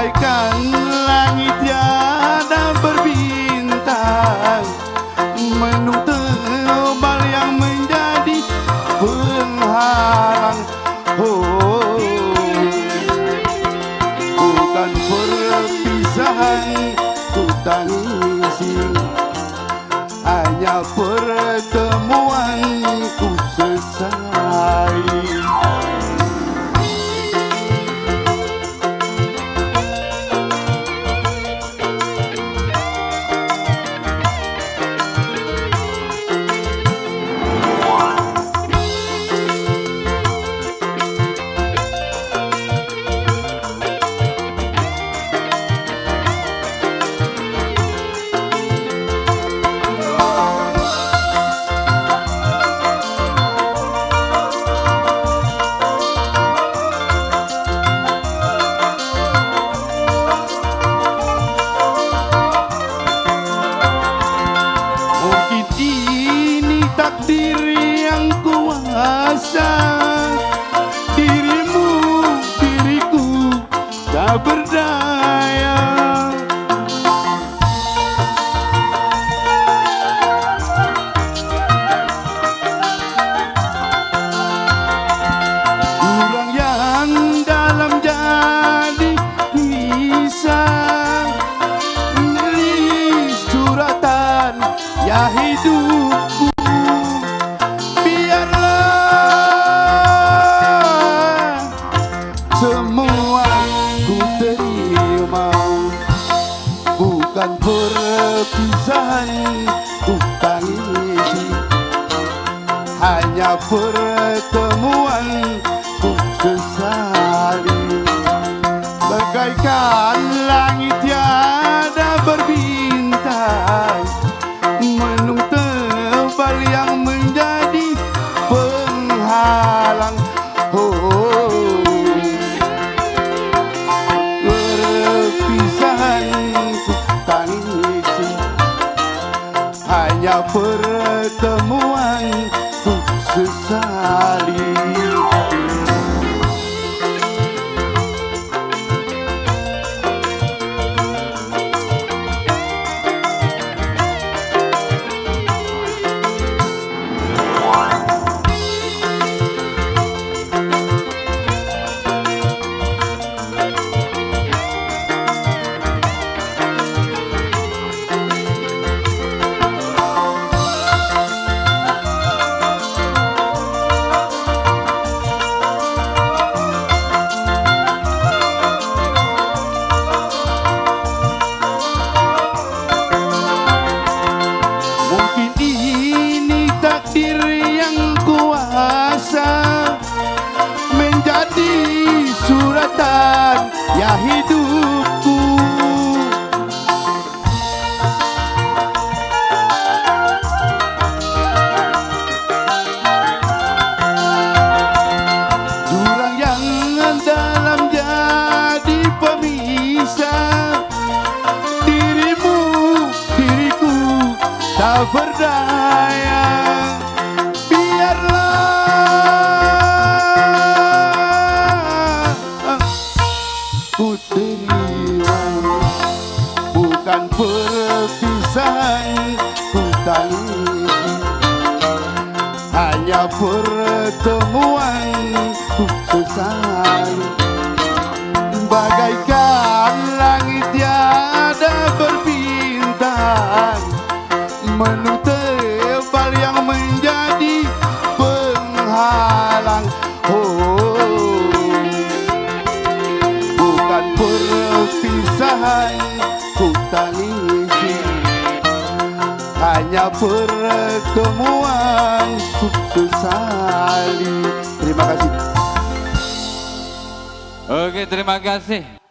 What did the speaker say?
bagaikan langit tiada berbintang, mendung tebal yang menjadi penghalang. Oh, bukan perpisahan ku tangisi, hanya pertemuan ku sesali. Takdir yang kuasa, dirimu, diriku tak berdaya. Kurang yang dalam jadi bisa, nulis suratan ya hidupku. Semua ku terima, bukan perpisahan ku tangisi, hanya pertemuan ku sesali. Bagaikan langit tiada berbintang, mendung tebal yang menjadi penghalang. Oh, hanya pertemuan ku sesali. Takdir yang kuasa menjadi suratan ya hidupku. Jurang yang dalam jadi pemisah, dirimu, diriku tak berdaya. Ku terima, bukan perpisahan ku tangisi, hanya pertemuan ku sesali. Bagaikan langit tiada berbintang, mendung tebal yang menjadi penghalang. Oh, bukan perpisahan ku tangisi, hanya pertemuan ku sesali. Terima kasih. Oke, terima kasih.